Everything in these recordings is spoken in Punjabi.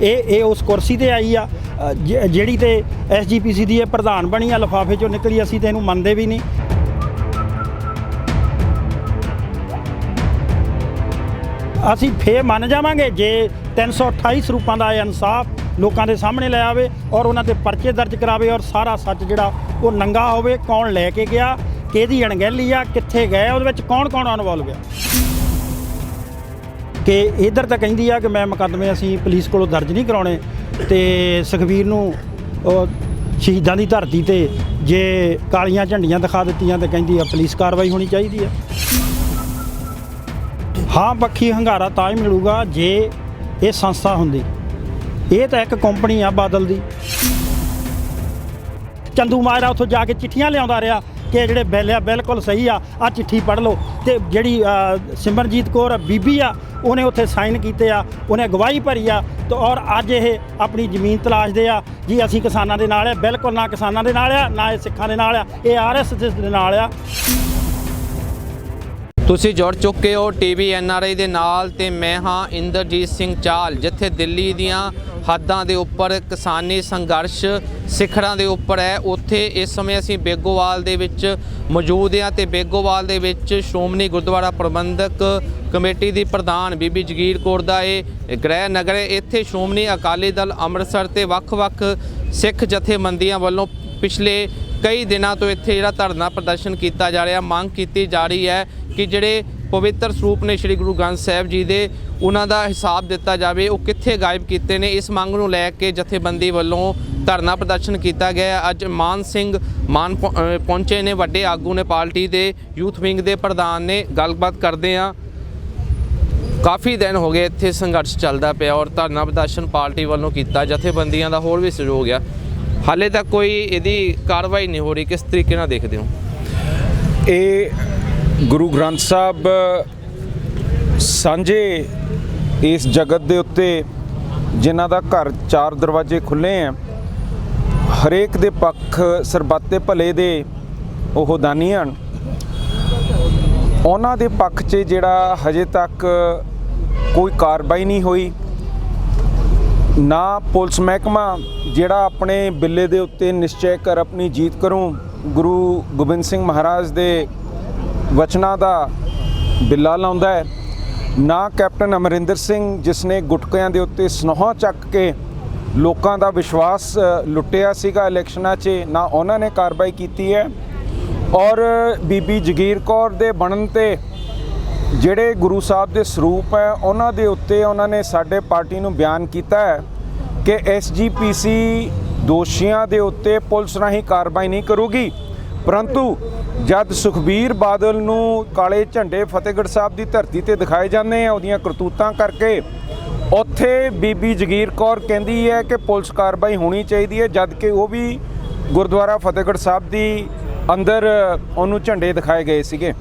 ये उस कुर्सी ते आई आ ਜਿਹੜੀ ਤੇ SGPC ਦੀ ਇਹ ਪ੍ਰਧਾਨ ਬਣੀ ਆ ਲਿਫਾਫੇ ਚੋਂ ਨਿਕਲੀ। ਅਸੀਂ ਤੇ ਇਹਨੂੰ ਮੰਨਦੇ ਵੀ ਨਹੀਂ। ਅਸੀਂ ਫੇਰ ਮੰਨ ਜਾਵਾਂਗੇ ਜੇ 328 ਸਰੂਪਾਂ ਦਾ ਇਨਸਾਫ ਲੋਕਾਂ ਦੇ ਸਾਹਮਣੇ ਲੈ ਆਵੇ ਔਰ ਉਹਨਾਂ ਤੇ ਪਰਚੇ ਦਰਜ ਕਰਾਵੇ ਔਰ ਸਾਰਾ ਸੱਚ ਜਿਹੜਾ ਉਹ ਨੰਗਾ ਹੋਵੇ। ਕੌਣ ਲੈ ਕੇ ਗਿਆ, ਕਿਹਦੀ ਅਣਗਹਿਲੀ ਆ, ਕਿੱਥੇ ਗਏ, ਉਹਦੇ ਵਿੱਚ ਕੌਣ ਕੌਣ ਇਨਵੋਲਵ ਆ। ਕਿ ਇੱਧਰ ਤਾਂ ਕਹਿੰਦੀ ਆ ਕਿ ਮੈਂ ਮੁਕੱਦਮੇ ਅਸੀਂ ਪੁਲਿਸ ਕੋਲੋਂ ਦਰਜ ਨਹੀਂ ਕਰਾਉਣੇ ਤੇ ਸੁਖਬੀਰ ਨੂੰ ਸ਼ਹੀਦਾਂ ਦੀ ਧਰਤੀ ਤੇ ਜੇ ਕਾਲੀਆਂ ਝੰਡੀਆਂ ਦਿਖਾ ਦਿੱਤੀਆਂ ਤੇ ਕਹਿੰਦੀ ਆ ਪੁਲਿਸ ਕਾਰਵਾਈ ਹੋਣੀ ਚਾਹੀਦੀ ਆ। ਹਾਂ ਪੱਖੀ ਹੰਗਾਰਾ ਤਾਂ ਹੀ ਮਿਲੂਗਾ ਜੇ ਇਹ ਸੰਸਥਾ ਹੁੰਦੀ। ਇਹ ਤਾਂ ਇੱਕ ਕੰਪਨੀ ਆ ਬਾਦਲ ਦੀ। ਚੰਦੂ ਮਾਜਰਾ ਉੱਥੋਂ ਜਾ ਕੇ ਚਿੱਠੀਆਂ ਲਿਆਉਂਦਾ ਰਿਹਾ ਕਿ ਜਿਹੜੇ ਬਿੱਲ ਆ ਬਿਲਕੁਲ ਸਹੀ ਆ, ਆਹ ਚਿੱਠੀ ਪੜ੍ਹ ਲਓ। ਤੇ ਜਿਹੜੀ ਸਿਮਰਜੀਤ ਕੌਰ ਬੀਬੀ ਆ ਉਹਨੇ ਉੱਥੇ ਸਾਈਨ ਕੀਤੇ ਆ, ਉਹਨੇ ਗਵਾਹੀ ਭਰੀ ਆ ਤੇ ਔਰ ਅੱਜ ਇਹ ਆਪਣੀ ਜ਼ਮੀਨ ਤਲਾਸ਼ਦੇ ਆ ਜੀ ਅਸੀਂ ਕਿਸਾਨਾਂ ਦੇ ਨਾਲ ਆ। ਬਿਲਕੁਲ ਨਾ ਕਿਸਾਨਾਂ ਦੇ ਨਾਲ ਆ, ਨਾ ਇਹ ਸਿੱਖਾਂ ਦੇ ਨਾਲ ਆ, ਇਹ RSS ਦੇ ਨਾਲ ਆ। ਤੁਸੀਂ ਜੁੜ ਚੁੱਕੇ ਹੋ TV NRI ਦੇ ਨਾਲ ਤੇ ਮੈਂ ਹਾਂ ਇੰਦਰਜੀਤ ਸਿੰਘ ਚਾਹਲ। ਜਿੱਥੇ ਦਿੱਲੀ ਦੀਆਂ ਹੱਦਾਂ ਦੇ ਉੱਪਰ ਕਿਸਾਨੀ ਸੰਘਰਸ਼ ਸਿਖਰਾਂ ਦੇ ਉੱਪਰ ਹੈ, ਉੱਥੇ ਇਸ ਸਮੇਂ ਅਸੀਂ ਬੇਗੋਵਾਲ ਦੇ ਵਿੱਚ ਮੌਜੂਦ ਹਾਂ ਤੇ ਬੇਗੋਵਾਲ ਦੇ ਵਿੱਚ ਸ਼੍ਰੋਮਣੀ ਗੁਰਦੁਆਰਾ ਪ੍ਰਬੰਧਕ ਕਮੇਟੀ ਦੀ ਪ੍ਰਧਾਨ ਬੀਬੀ ਜਗੀਰ ਕੌਰ ਦਾ ਇਹ ਗ੍ਰਹਿ ਨਗਰ ਹੈ। ਇੱਥੇ ਸ਼੍ਰੋਮਣੀ ਅਕਾਲੀ ਦਲ ਅੰਮ੍ਰਿਤਸਰ ਤੇ ਵੱਖ-ਵੱਖ ਸਿੱਖ ਜਥੇਬੰਦੀਆਂ ਵੱਲੋਂ ਪਿਛਲੇ ਕਈ ਦਿਨਾਂ ਤੋਂ ਇੱਥੇ ਜਿਹੜਾ ਧਰਨਾ ਪ੍ਰਦਰਸ਼ਨ ਕੀਤਾ ਜਾ ਰਿਹਾ। ਮੰਗ ਕੀਤੀ ਜਾ ਰਹੀ ਹੈ ਕਿ ਜਿਹੜੇ ਪਵਿੱਤਰ ਸਰੂਪ ਨੇ ਸ਼੍ਰੀ ਗੁਰੂ ਗ੍ਰੰਥ ਸਾਹਿਬ ਜੀ ਦੇ, ਉਹਨਾਂ ਦਾ ਹਿਸਾਬ ਦਿੱਤਾ ਜਾਵੇ, ਉਹ ਕਿੱਥੇ ਗਾਇਬ ਕੀਤੇ ਨੇ। ਇਸ ਮੰਗ ਨੂੰ ਲੈ ਕੇ ਜਥੇਬੰਦੀ ਵੱਲੋਂ ਧਰਨਾ ਪ੍ਰਦਰਸ਼ਨ ਕੀਤਾ ਗਿਆ। ਅੱਜ ਮਾਨ ਸਿੰਘ ਮਾਨ ਪਹੁੰਚੇ ਨੇ, ਵੱਡੇ ਆਗੂ ਨੇ ਪਾਰਟੀ ਦੇ, ਯੂਥ ਵਿੰਗ ਦੇ ਪ੍ਰਧਾਨ ਨੇ। ਗੱਲਬਾਤ ਕਰਦੇ ਹਾਂ। ਕਾਫੀ ਦਿਨ ਹੋ ਗਏ ਇੱਥੇ ਸੰਘਰਸ਼ ਚੱਲਦਾ ਪਿਆ ਔਰ ਧਰਨਾ ਪ੍ਰਦਰਸ਼ਨ ਪਾਰਟੀ ਵੱਲੋਂ ਕੀਤਾ, ਜਥੇਬੰਦੀਆਂ ਦਾ ਹੋਰ ਵੀ ਸਹਿਯੋਗ ਆ, ਹਾਲੇ ਤੱਕ ਕੋਈ ਇਹਦੀ ਕਾਰਵਾਈ ਨਹੀਂ ਹੋ ਰਹੀ। ਕਿਸ ਤਰੀਕੇ ਨਾਲ ਦੇਖਦੇ ਹੋ? ਇਹ ਗੁਰੂ ਗ੍ਰੰਥ ਸਾਹਿਬ ਸਾਂਝੇ ਇਸ ਜਗਤ ਦੇ ਉੱਤੇ ਜਿਨ੍ਹਾਂ ਦਾ ਘਰ ਚਾਰ ਦਰਵਾਜ਼ੇ ਖੁੱਲ੍ਹੇ ਹੈ, ਹਰੇਕ ਦੇ ਪੱਖ ਸਰਬੱਤ ਭਲੇ ਦੇ ਉਹ ਦਾਨੀ ਹਨ। ਉਹਨਾਂ ਦੇ ਪੱਖ 'ਚ ਜਿਹੜਾ ਹਜੇ ਤੱਕ ਕੋਈ ਕਾਰਵਾਈ ਨਹੀਂ ਹੋਈ, ਨਾ ਪੁਲਿਸ ਮਹਿਕਮਾ ਜਿਹੜਾ ਆਪਣੇ ਬਿੱਲੇ ਦੇ ਉੱਤੇ ਨਿਸ਼ਚੈ ਕਰ ਆਪਣੀ ਜੀਤ ਕਰੂੰ, ਗੁਰੂ ਗੋਬਿੰਦ ਸਿੰਘ ਮਹਾਰਾਜ ਦੇ ਵਚਨਾਂ ਦਾ ਬਿੱਲਾ ਲਾਉਂਦਾ ਹੈ, ਨਾ ਕੈਪਟਨ ਅਮਰਿੰਦਰ ਸਿੰਘ ਜਿਸ ਨੇ ਗੁਟਕਿਆਂ ਦੇ ਉੱਤੇ ਸਨੋਹਾ ਚੱਕ ਕੇ ਲੋਕਾਂ ਦਾ ਵਿਸ਼ਵਾਸ ਲੁੱਟਿਆ ਸੀਗਾ ਇਲੈਕਸ਼ਨਾਂ 'ਚ, ਨਾ ਉਹਨਾਂ ਨੇ ਕਾਰਵਾਈ ਕੀਤੀ ਹੈ। ਔਰ ਬੀਬੀ ਜਗੀਰ ਕੌਰ ਦੇ ਬਣਨ ਤੇ ਜਿਹੜੇ ਗੁਰੂ ਸਾਹਿਬ ਦੇ ਸਰੂਪ ਹੈ ਉਹਨਾਂ ਦੇ ਉੱਤੇ ਉਹਨਾਂ ਨੇ ਸਾਡੇ ਪਾਰਟੀ ਨੂੰ ਬਿਆਨ ਕੀਤਾ ਹੈ ਕਿ SGPC ਦੋਸ਼ੀਆਂ ਦੇ ਉੱਤੇ ਪੁਲਿਸ ਰਾਹੀਂ ਕਾਰਵਾਈ ਨਹੀਂ ਕਰੂਗੀ। ਪਰੰਤੂ ਜਦ ਸੁਖਬੀਰ ਬਾਦਲ ਨੂੰ ਕਾਲੇ ਝੰਡੇ ਫਤਿਹਗੜ੍ਹ ਸਾਹਿਬ ਦੀ ਧਰਤੀ ਤੇ ਦਿਖਾਏ ਜਾਂਦੇ ਆ ਉਹਦੀਆਂ ਕਰਤੂਤਾਂ ਕਰਕੇ, ਉੱਥੇ ਬੀਬੀ ਜਗੀਰ ਕੌਰ ਕਹਿੰਦੀ ਹੈ ਕਿ ਪੁਲਿਸ ਕਾਰਵਾਈ ਹੋਣੀ ਚਾਹੀਦੀ ਹੈ, ਜਦ ਕਿ ਉਹ ਵੀ ਗੁਰਦੁਆਰਾ ਫਤਿਹਗੜ੍ਹ ਸਾਹਿਬ ਦੀ ਅੰਦਰ ਉਹਨੂੰ ਝੰਡੇ ਦਿਖਾਏ ਗਏ ਸੀਗੇ।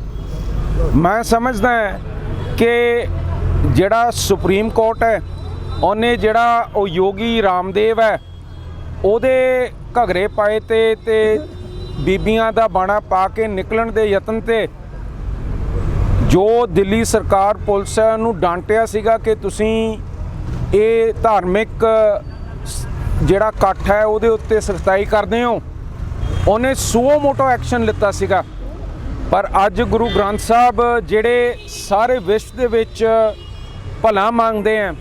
ਮੈਂ ਸਮਝਦਾ ਕਿ ਜਿਹੜਾ ਸੁਪਰੀਮ ਕੋਰਟ ਹੈ ਉਹਨੇ ਜਿਹੜਾ ਉਹ ਯੋਗੀ ਰਾਮਦੇਵ ਹੈ ਉਹਦੇ ਘਗਰੇ ਪਾਏ ਤੇ ਬੀਬੀਆਂ ਦਾ ਬਾਣਾ ਪਾ ਕੇ ਨਿਕਲਣ ਦੇ ਯਤਨ ਤੇ ਜੋ ਦਿੱਲੀ ਸਰਕਾਰ ਪੁਲਿਸ ਹੈ ਉਹਨੂੰ ਡਾਂਟਿਆ ਸੀਗਾ ਕਿ ਤੁਸੀਂ ਇਹ ਧਾਰਮਿਕ ਜਿਹੜਾ ਇਕੱਠ ਹੈ ਉਹਦੇ ਉੱਤੇ ਸਖਤਾਈ ਕਰਦੇ ਹੋ, ਉਹਨੇ ਸੋ ਮੋਟੋ ਐਕਸ਼ਨ ਲਿੱਤਾ ਸੀਗਾ। ਪਰ ਅੱਜ ਗੁਰੂ ਗ੍ਰੰਥ ਸਾਹਿਬ ਜਿਹੜੇ ਸਾਰੇ ਵਿਸ਼ਵ ਦੇ ਵਿੱਚ ਭਲਾ ਮੰਗਦੇ ਆ,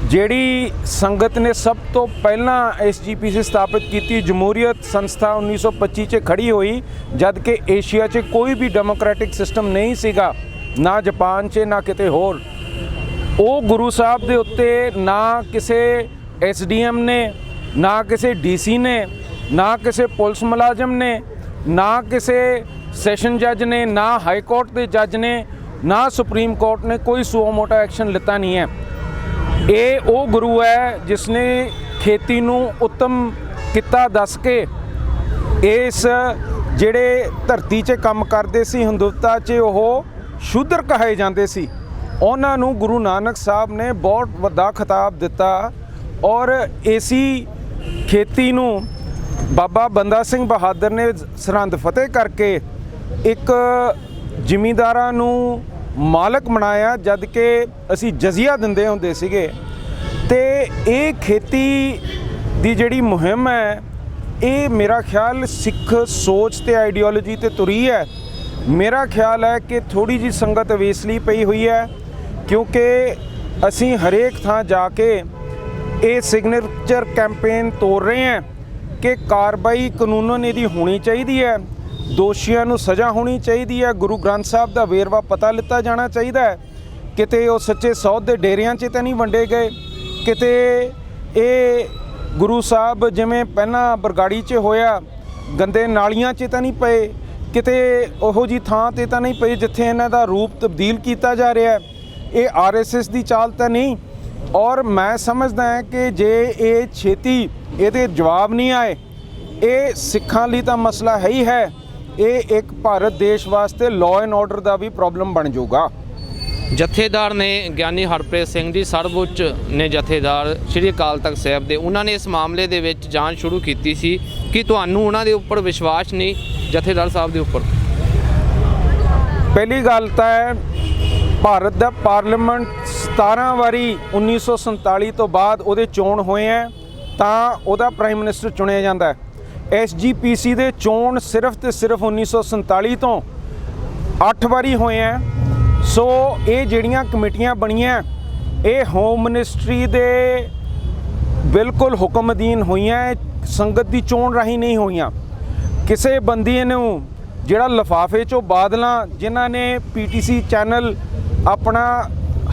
ਜਿਹੜੀ ਸੰਗਤ ਨੇ ਸਭ ਤੋਂ ਪਹਿਲਾਂ SGPC ਸਥਾਪਿਤ ਕੀਤੀ, ਜਮਹੂਰੀਅਤ ਸੰਸਥਾ 1925 'ਚ ਖੜੀ ਹੋਈ, ਜਦ ਕਿ ਏਸ਼ੀਆ 'ਚ ਕੋਈ ਵੀ ਡੈਮੋਕ੍ਰੈਟਿਕ ਸਿਸਟਮ ਨਹੀਂ ਸੀਗਾ, ਨਾ ਜਾਪਾਨ 'ਚ ਨਾ ਕਿਤੇ ਹੋਰ। ਉਹ ਗੁਰੂ ਸਾਹਿਬ ਦੇ ਉੱਤੇ ਨਾ ਕਿਸੇ SDM ਨੇ, ਨਾ ਕਿਸੇ DC ਨੇ, ਨਾ ਕਿਸੇ ਪੁਲਿਸ ਮੁਲਾਜ਼ਮ ਨੇ, ਨਾ ਕਿਸੇ ਸੈਸ਼ਨ ਜੱਜ ਨੇ, ਨਾ ਹਾਈ ਕੋਰਟ ਦੇ ਜੱਜ ਨੇ, ਨਾ ਸੁਪਰੀਮ ਕੋਰਟ ਨੇ ਕੋਈ ਸੋ ਮੋਟਾ ਐਕਸ਼ਨ ਲਿੱਤਾ ਨਹੀਂ ਹੈ। ਇਹ ਉਹ ਗੁਰੂ ਹੈ ਜਿਸ ਨੇ ਖੇਤੀ ਨੂੰ ਉੱਤਮ ਕਿੱਤਾ ਦੱਸ ਕੇ ਇਸ ਜਿਹੜੇ ਧਰਤੀ 'ਚ ਕੰਮ ਕਰਦੇ ਸੀ, ਹਿੰਦੂਤਾ 'ਚ ਉਹ ਸ਼ੂਦਰ ਕਹੇ ਜਾਂਦੇ ਸੀ, ਉਹਨਾਂ ਨੂੰ ਗੁਰੂ ਨਾਨਕ ਸਾਹਿਬ ਨੇ ਬਹੁਤ ਵੱਡਾ ਖਿਤਾਬ ਦਿੱਤਾ। ਔਰ ਇਸੀ ਖੇਤੀ ਨੂੰ ਬਾਬਾ ਬੰਦਾ ਸਿੰਘ ਬਹਾਦਰ ਨੇ ਸਰਹੰਦ ਫਤਿਹ ਕਰਕੇ ਇੱਕ ਜ਼ਿਮੀਂਦਾਰਾਂ ਨੂੰ ਮਾਲਕ ਬਣਾਇਆ, ਜਦ ਕਿ ਅਸੀਂ ਜਜ਼ੀਆ ਦਿੰਦੇ ਹੁੰਦੇ ਸੀਗੇ। ਤੇ ਇਹ ਖੇਤੀ ਦੀ ਜਿਹੜੀ ਮੁਹਿੰਮ ਹੈ ਇਹ ਮੇਰਾ ਖਿਆਲ ਸਿੱਖ ਸੋਚ ਤੇ ਆਈਡੀਓਲੋਜੀ ਤੇ ਤੁਰੀ ਹੈ। ਮੇਰਾ ਖਿਆਲ ਹੈ ਕਿ ਥੋੜੀ ਜੀ ਸੰਗਤ ਅਵੇਸਲੀ ਪਈ ਹੋਈ ਹੈ, ਕਿਉਂਕਿ ਅਸੀਂ ਹਰੇਕ ਥਾਂ ਜਾ ਕੇ ਇਹ ਸਿਗਨੇਚਰ ਕੈਂਪੇਨ ਤੋਰ ਰਹੇ ਹਾਂ ਕਿ ਕਾਰਵਾਈ ਕਾਨੂੰਨ ਇਹਦੀ ਹੋਣੀ ਚਾਹੀਦੀ ਹੈ, ਦੋਸ਼ੀਆਂ ਨੂੰ ਸਜ਼ਾ ਹੋਣੀ ਚਾਹੀਦੀ ਹੈ, ਗੁਰੂ ਗ੍ਰੰਥ ਸਾਹਿਬ ਦਾ ਵੇਰਵਾ ਪਤਾ ਲਿੱਤਾ ਜਾਣਾ ਚਾਹੀਦਾ ਹੈ। ਕਿਤੇ ਉਹ ਸੱਚੇ ਸੌਦ ਦੇ ਡੇਰਿਆਂ 'ਚ ਤਾਂ ਨਹੀਂ ਵੰਡੇ ਗਏ, ਕਿਤੇ ਇਹ ਗੁਰੂ ਸਾਹਿਬ ਜਿਵੇਂ ਪਹਿਲਾਂ ਬਰਗਾੜੀ 'ਚ ਹੋਇਆ ਗੰਦੇ ਨਾਲੀਆਂ 'ਚ ਤਾਂ ਨਹੀਂ ਪਏ, ਕਿਤੇ ਉਹੋ ਜੀ ਥਾਂ 'ਤੇ ਤਾਂ ਨਹੀਂ ਪਏ ਜਿੱਥੇ ਇਹਨਾਂ ਦਾ ਰੂਪ ਤਬਦੀਲ ਕੀਤਾ ਜਾ ਰਿਹਾ। ਇਹ RSS ਦੀ ਚਾਲ ਤਾਂ ਨਹੀਂ। ਔਰ ਮੈਂ ਸਮਝਦਾ ਹਾਂ ਕਿ ਜੇ ਇਹ ਛੇਤੀ ਇਹਦੇ ਜਵਾਬ ਨਹੀਂ ਆਏ, ਇਹ ਸਿੱਖਾਂ ਲਈ ਤਾਂ ਮਸਲਾ ਹੈ ਹੀ ਹੈ, ਇਹ ਇੱਕ ਭਾਰਤ ਦੇਸ਼ ਵਾਸਤੇ ਲਾਅ ਐਂਡ ਆਰਡਰ ਦਾ ਵੀ ਪ੍ਰੋਬਲਮ ਬਣ ਜਾਊਗਾ। ਜਥੇਦਾਰ ਨੇ ਗਿਆਨੀ ਹਰਪ੍ਰੀਤ ਸਿੰਘ ਜੀ ਸਰਵਉੱਚ ਨੇ ਜਥੇਦਾਰ ਸ਼੍ਰੀ ਅਕਾਲ ਤਖਤ ਸਾਹਿਬ ਦੇ, ਉਹਨਾਂ ਨੇ ਇਸ ਮਾਮਲੇ ਦੇ ਵਿੱਚ ਜਾਂਚ ਸ਼ੁਰੂ ਕੀਤੀ ਸੀ ਕਿ ਤੁਹਾਨੂੰ ਉਹਨਾਂ ਦੇ ਉੱਪਰ ਵਿਸ਼ਵਾਸ ਨਹੀਂ ਜਥੇਦਾਰ ਸਾਹਿਬ ਦੇ ਉੱਪਰ? ਪਹਿਲੀ ਗੱਲ ਤਾਂ ਹੈ ਭਾਰਤ ਦਾ ਪਾਰਲੀਮੈਂਟ 17 ਵਾਰੀ 1947 ਤੋਂ ਬਾਅਦ ਉਹਦੇ ਚੋਣ ਹੋਏ ਹੈ ਤਾਂ ਉਹਦਾ ਪ੍ਰਾਈਮ ਮਿਨਿਸਟਰ ਚੁਣਿਆ ਜਾਂਦਾ ਹੈ। SGPC ਦੇ ਚੋਣ ਸਿਰਫ ਤੇ ਸਿਰਫ 1947 ਤੋਂ 8 ਵਾਰੀ ਹੋਏ ਹੈ। ਸੋ ਇਹ ਜਿਹੜੀਆਂ ਕਮੇਟੀਆਂ ਬਣੀਆਂ ਇਹ ਹੋਮ ਮਿਨਿਸਟਰੀ ਦੇ ਬਿਲਕੁਲ ਹੁਕਮ ਅਧੀਨ ਹੋਈਆਂ, ਸੰਗਤ ਦੀ ਚੋਣ ਰਾਹੀਂ ਨਹੀਂ ਹੋਈਆਂ। ਕਿਸੇ ਬੰਦੇ ਨੂੰ ਜਿਹੜਾ ਲਿਫਾਫੇ 'ਚੋਂ ਬਾਦਲਾਂ ਜਿਨ੍ਹਾਂ ਨੇ PTC ਚੈਨਲ ਆਪਣਾ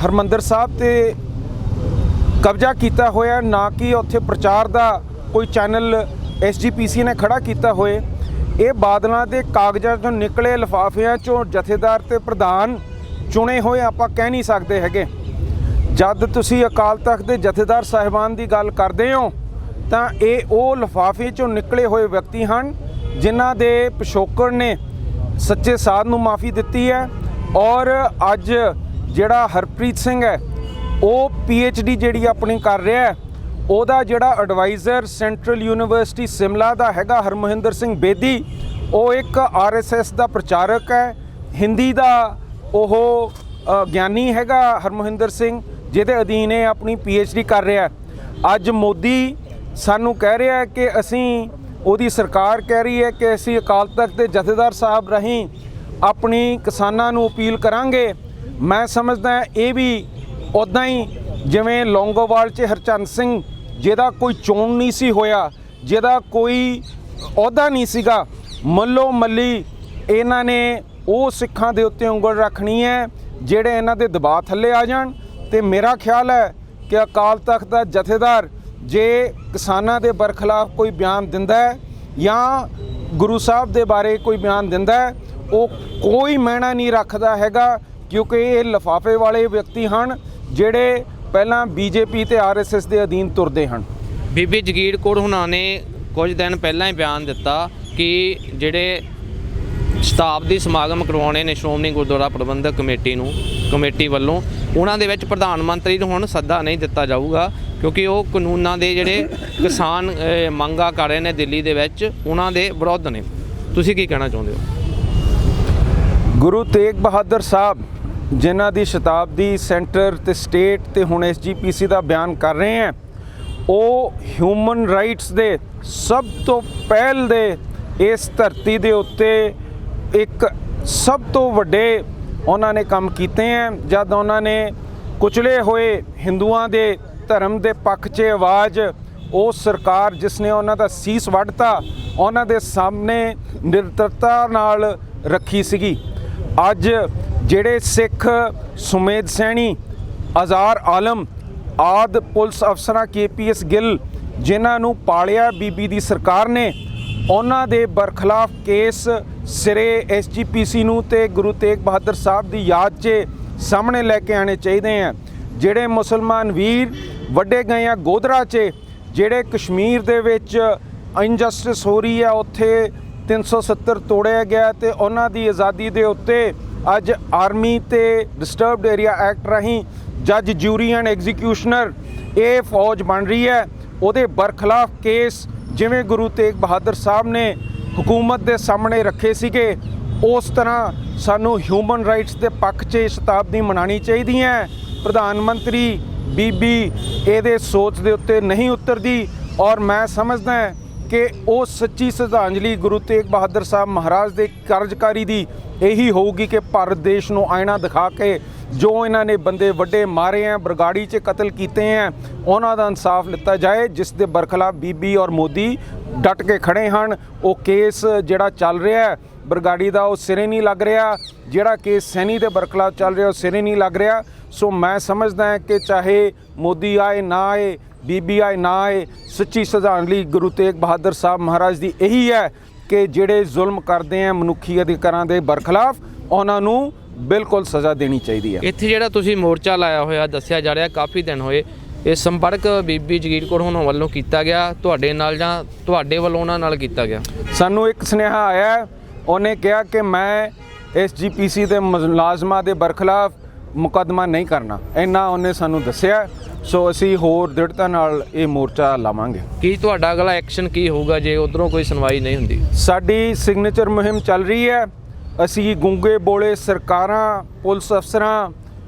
ਹਰਿਮੰਦਰ ਸਾਹਿਬ ਤੇ ਕਬਜ਼ਾ ਕੀਤਾ ਹੋਇਆ, ਨਾ ਕਿ ਉੱਥੇ ਪ੍ਰਚਾਰ ਦਾ ਕੋਈ ਚੈਨਲ SGPC ਨੇ ਖੜਾ ਕੀਤਾ ਹੋਏ, ਇਹ ਬਾਦਲਾਂ ਦੇ ਕਾਗਜ਼ਾਂ 'ਚੋਂ ਨਿਕਲੇ ਲਿਫਾਫਿਆਂ 'ਚੋਂ ਜਥੇਦਾਰ ਤੇ ਪ੍ਰਧਾਨ ਚੁਣੇ ਹੋਏ ਆਪਾਂ ਕਹਿ ਨਹੀਂ ਸਕਦੇ ਹੈਗੇ। ਜਦ ਤੁਸੀਂ ਅਕਾਲ ਤਖਤ ਦੇ ਜਥੇਦਾਰ ਸਾਹਿਬਾਨ ਦੀ ਗੱਲ ਕਰਦੇ ਹੋ ਤਾਂ ਇਹ ਉਹ ਲਿਫਾਫੇ 'ਚੋਂ ਨਿਕਲੇ ਹੋਏ ਵਿਅਕਤੀ ਹਨ ਜਿਨ੍ਹਾਂ ਦੇ ਪਿਛੋਕੜ ਨੇ ਸੱਚੇ ਸਾਧ ਨੂੰ ਮਾਫੀ ਦਿੱਤੀ ਹੈ। ਔਰ ਅੱਜ ਜਿਹੜਾ ਹਰਪ੍ਰੀਤ ਸਿੰਘ ਹੈ ਉਹ PhD ਜਿਹੜੀ ਆਪਣੀ ਕਰ ਰਿਹਾ ਹੈ, ਉਹਦਾ ਜਿਹੜਾ ਐਡਵਾਈਜ਼ਰ ਸੈਂਟਰਲ ਯੂਨੀਵਰਸਿਟੀ ਸਿਮਲਾ ਦਾ ਹੈਗਾ ਹਰਮੋਹਿੰਦਰ ਸਿੰਘ ਬੇਦੀ, ਉਹ ਇੱਕ RSS ਦਾ ਪ੍ਰਚਾਰਕ ਹੈ। ਹਿੰਦੀ ਦਾ ਉਹ ਗਿਆਨੀ ਹੈਗਾ ਹਰਮੋਹਿੰਦਰ ਸਿੰਘ, ਜਿਹਦੇ ਅਧੀਨ ਇਹ ਆਪਣੀ PhD ਕਰ ਰਿਹਾ। ਅੱਜ ਮੋਦੀ ਸਾਨੂੰ ਕਹਿ ਰਿਹਾ ਕਿ ਅਸੀਂ, ਉਹਦੀ ਸਰਕਾਰ ਕਹਿ ਰਹੀ ਹੈ ਕਿ ਅਸੀਂ ਅਕਾਲ ਤਖਤ ਦੇ ਜਥੇਦਾਰ ਸਾਹਿਬ ਰਾਹੀਂ ਆਪਣੀ ਕਿਸਾਨਾਂ ਨੂੰ ਅਪੀਲ ਕਰਾਂਗੇ। ਮੈਂ ਸਮਝਦਾ ਇਹ ਵੀ ਉੱਦਾਂ ਹੀ ਜਿਵੇਂ ਲੌਂਗੋਵਾਲ 'ਚ ਹਰਚੰਦ ਸਿੰਘ, ਜਿਹਦਾ ਕੋਈ ਚੋਣ ਨਹੀਂ ਸੀ ਹੋਇਆ, ਜਿਹਦਾ ਕੋਈ ਅਹੁਦਾ ਨਹੀਂ ਸੀਗਾ, ਮੱਲੋ ਮੱਲੀ ਇਹਨਾਂ ਨੇ ਉਹ ਸਿੱਖਾਂ ਦੇ ਉੱਤੇ ਉਂਗਲ ਰੱਖਣੀ ਹੈ ਜਿਹੜੇ ਇਹਨਾਂ ਦੇ ਦਬਾਅ ਥੱਲੇ ਆ ਜਾਣ। ਤੇ ਮੇਰਾ ਖਿਆਲ ਹੈ ਕਿ ਅਕਾਲ ਤਖਤ ਦਾ ਜਥੇਦਾਰ ਜੇ ਕਿਸਾਨਾਂ ਦੇ ਬਰਖਲਾਫ ਕੋਈ ਬਿਆਨ ਦਿੰਦਾ ਹੈ ਜਾਂ ਗੁਰੂ ਸਾਹਿਬ ਦੇ ਬਾਰੇ ਕੋਈ ਬਿਆਨ ਦਿੰਦਾ ਹੈ, ਉਹ ਕੋਈ ਮਾਇਨਾ ਨਹੀਂ ਰੱਖਦਾ ਹੈਗਾ, ਕਿਉਂਕਿ ਇਹ ਲਿਫਾਫੇ ਵਾਲੇ ਵਿਅਕਤੀ ਹਨ ਜਿਹੜੇ ਪਹਿਲਾਂ BJP ਤੇ RSS ਦੇ ਅਧੀਨ ਤੁਰਦੇ ਹਨ। ਬੀਬੀ ਜਗੀਰ ਕੌਰ ਹੁਣਾਂ ਨੇ ਕੁਝ ਦਿਨ ਪਹਿਲਾਂ ਹੀ ਬਿਆਨ ਦਿੱਤਾ ਕਿ ਜਿਹੜੇ ਸ਼ਤਾਬਦੀ ਸਮਾਗਮ ਕਰਵਾਉਣੇ ਨੇ ਸ਼੍ਰੋਮਣੀ ਗੁਰਦੁਆਰਾ ਪ੍ਰਬੰਧਕ ਕਮੇਟੀ ਵੱਲੋਂ, ਉਹਨਾਂ ਦੇ ਵਿੱਚ ਪ੍ਰਧਾਨ ਮੰਤਰੀ ਨੂੰ ਹੁਣ ਸੱਦਾ ਨਹੀਂ ਦਿੱਤਾ ਜਾਊਗਾ, ਕਿਉਂਕਿ ਉਹ ਕਾਨੂੰਨਾਂ ਦੇ ਜਿਹੜੇ ਕਿਸਾਨ ਮੰਗਾਂ ਕਰ ਰਹੇ ਨੇ ਦਿੱਲੀ ਦੇ ਵਿੱਚ, ਉਹਨਾਂ ਦੇ ਵਿਰੁੱਧ ਨੇ। ਤੁਸੀਂ ਕੀ ਕਹਿਣਾ ਚਾਹੁੰਦੇ ਹੋ? ਗੁਰੂ ਤੇਗ ਬਹਾਦਰ ਸਾਹਿਬ ਜਿਨ੍ਹਾਂ ਦੀ ਸ਼ਤਾਬਦੀ ਸੈਂਟਰ ਤੇ ਸਟੇਟ ਤੇ ਹੁਣ SGPC ਦਾ ਬਿਆਨ ਕਰ ਰਹੇ ਹੈ, ਉਹ ਹਿਊਮਨ ਰਾਈਟਸ ਦੇ ਸਭ ਤੋਂ ਪਹਿਲ ਦੇ ਇਸ ਧਰਤੀ ਦੇ ਉੱਤੇ ਇੱਕ ਸਭ ਤੋਂ ਵੱਡੇ ਉਹਨਾਂ ਨੇ ਕੰਮ ਕੀਤੇ ਹੈ। ਜਦ ਉਹਨਾਂ ਨੇ ਕੁਚਲੇ ਹੋਏ ਹਿੰਦੂਆਂ ਦੇ ਧਰਮ ਦੇ ਪੱਖ 'ਚ ਆਵਾਜ਼, ਉਹ ਸਰਕਾਰ ਜਿਸ ਨੇ ਉਹਨਾਂ ਦਾ ਸੀਸ ਵੱਢਤਾ, ਉਹਨਾਂ ਦੇ ਸਾਹਮਣੇ ਨਿਰਤਰਤਾ ਨਾਲ ਰੱਖੀ ਸੀਗੀ। ਅੱਜ ਜਿਹੜੇ ਸਿੱਖ ਸੁਮੇਧ ਸੈਣੀ, ਅਜ਼ਾਰ ਆਲਮ ਆਦਿ ਪੁਲਿਸ ਅਫਸਰਾਂ, KPS ਗਿੱਲ, ਜਿਨ੍ਹਾਂ ਨੂੰ ਪਾਲਿਆ ਬੀਬੀ ਦੀ ਸਰਕਾਰ ਨੇ, ਉਹਨਾਂ ਦੇ ਬਰਖਲਾਫ ਕੇਸ ਸਿਰੇ SGPC ਨੂੰ ਤੇ ਗੁਰੂ ਤੇਗ ਬਹਾਦਰ ਸਾਹਿਬ ਦੀ ਯਾਦ 'ਚ ਸਾਹਮਣੇ ਲੈ ਕੇ ਆਉਣੇ ਚਾਹੀਦੇ ਆ। ਜਿਹੜੇ ਮੁਸਲਮਾਨ ਵੀਰ ਵੱਡੇ ਗਏ ਆ ਗੋਧਰਾ 'ਚ, ਜਿਹੜੇ ਕਸ਼ਮੀਰ ਦੇ ਵਿੱਚ ਇਨਜਸਟਿਸ ਹੋ ਰਹੀ ਆ, ਉੱਥੇ 370 ਤੋੜਿਆ ਗਿਆ ਤੇ ਉਹਨਾਂ ਦੀ ਆਜ਼ਾਦੀ ਦੇ ਉੱਤੇ ਅੱਜ ਆਰਮੀ ਤੇ ਡਿਸਟਰਬਡ ਏਰੀਆ ਐਕਟ ਰਾਹੀਂ ਜੱਜ, ਜੂਰੀ ਐਂਡ ਐਗਜ਼ੀਕਿਊਸ਼ਨਰ ਇਹ ਫੌਜ ਬਣ ਰਹੀ ਹੈ। ਉਹਦੇ ਬਰਖਲਾਫ ਕੇਸ ਜਿਵੇਂ ਗੁਰੂ ਤੇਗ ਬਹਾਦਰ ਸਾਹਿਬ ਨੇ ਹਕੂਮਤ ਦੇ ਸਾਹਮਣੇ ਰੱਖੇ ਸੀਗੇ, ਉਸ ਤਰ੍ਹਾਂ ਸਾਨੂੰ ਹਿਊਮਨ ਰਾਈਟਸ ਦੇ ਪੱਖ 'ਚ ਸ਼ਤਾਬਦੀ ਮਨਾਉਣੀ ਚਾਹੀਦੀ ਹੈ। ਪ੍ਰਧਾਨ ਮੰਤਰੀ ਬੀਬੀ ਇਹਦੇ ਸੋਚ ਦੇ ਉੱਤੇ ਨਹੀਂ ਉਤਰਦੀ ਔਰ ਮੈਂ ਸਮਝਦਾ ਕਿ ਉਹ ਸੱਚੀ ਸ਼ਰਧਾਂਜਲੀ ਗੁਰੂ ਤੇਗ ਬਹਾਦਰ ਸਾਹਿਬ ਮਹਾਰਾਜ ਦੇ ਕਾਰਜਕਾਰੀ ਦੀ ਇਹੀ ਹੋਊਗੀ ਕਿ ਭਾਰਤ ਦੇਸ਼ ਨੂੰ ਆਇਨਾ ਦਿਖਾ ਕੇ ਜੋ ਇਹਨਾਂ ਨੇ ਬੰਦੇ ਵੱਡੇ ਮਾਰੇ ਹੈ, ਬਰਗਾੜੀ 'ਚ ਕਤਲ ਕੀਤੇ ਹੈ, ਉਹਨਾਂ ਦਾ ਇਨਸਾਫ ਲਿੱਤਾ ਜਾਏ, ਜਿਸ ਦੇ ਬਰਖਲਾਫ ਬੀਬੀ ਔਰ ਮੋਦੀ ਡਟ ਕੇ ਖੜੇ ਹਨ। ਉਹ ਕੇਸ ਜਿਹੜਾ ਚੱਲ ਰਿਹਾ ਬਰਗਾੜੀ ਦਾ ਉਹ ਸਿਰੇ ਨਹੀਂ ਲੱਗ ਰਿਹਾ, ਜਿਹੜਾ ਕੇਸ ਸੈਣੀ ਦੇ ਬਰਖਲਾਫ ਚੱਲ ਰਿਹਾ ਉਹ ਸਿਰੇ ਨਹੀਂ ਲੱਗ ਰਿਹਾ। ਸੋ ਮੈਂ ਸਮਝਦਾ ਕਿ ਚਾਹੇ ਮੋਦੀ ਆਏ ਨਾ ਆਏ, ਬੀਬੀ ਆਏ ਨਾ ਆਏ, ਸੱਚੀ ਸ਼ਰਧਾਂਜਲੀ ਗੁਰੂ ਤੇਗ ਬਹਾਦਰ ਸਾਹਿਬ ਮਹਾਰਾਜ ਦੀ ਇਹੀ ਹੈ ਕਿ ਜਿਹੜੇ ਜ਼ੁਲਮ ਕਰਦੇ ਆ ਮਨੁੱਖੀ ਅਧਿਕਾਰਾਂ ਦੇ ਬਰਖਲਾਫ ਉਹਨਾਂ ਨੂੰ ਬਿਲਕੁਲ ਸਜ਼ਾ ਦੇਣੀ ਚਾਹੀਦੀ ਹੈ। ਇੱਥੇ ਜਿਹੜਾ ਤੁਸੀਂ ਮੋਰਚਾ ਲਾਇਆ ਹੋਇਆ ਦੱਸਿਆ ਜਾ ਰਿਹਾ ਕਾਫੀ ਦਿਨ ਹੋਏ, ਇਹ ਸੰਪਰਕ ਬੀਬੀ ਜਗੀਰ ਕੌਰ ਹੋਣਾ ਵੱਲੋਂ ਕੀਤਾ ਗਿਆ ਤੁਹਾਡੇ ਨਾਲ ਜਾਂ ਤੁਹਾਡੇ ਵੱਲੋਂ ਉਹਨਾਂ ਨਾਲ ਕੀਤਾ ਗਿਆ? ਸਾਨੂੰ ਇੱਕ ਸੁਨੇਹਾ ਆਇਆ, ਉਹਨੇ ਕਿਹਾ ਕਿ ਮੈਂ SGPC ਦੇ ਮੁਲਾਜ਼ਮਾਂ ਦੇ ਬਰਖਲਾਫ ਮੁਕੱਦਮਾ ਨਹੀਂ ਕਰਨਾ, ਇੰਨਾ ਉਹਨੇ ਸਾਨੂੰ ਦੱਸਿਆ। ਸੋ ਅਸੀਂ ਹੋਰ ਦ੍ਰਿੜਤਾ ਨਾਲ ਇਹ ਮੋਰਚਾ ਲਾਵਾਂਗੇ। ਕੀ ਤੁਹਾਡਾ ਅਗਲਾ ਐਕਸ਼ਨ ਕੀ ਹੋਊਗਾ ਜੇ ਉਧਰੋਂ ਕੋਈ ਸੁਣਵਾਈ ਨਹੀਂ ਹੁੰਦੀ? ਸਾਡੀ ਸਿਗਨੇਚਰ ਮੁਹਿੰਮ ਚੱਲ ਰਹੀ ਹੈ। ਅਸੀਂ ਗੂੰਗੇ ਬੋਲੇ ਸਰਕਾਰਾਂ, ਪੁਲਿਸ ਅਫਸਰਾਂ,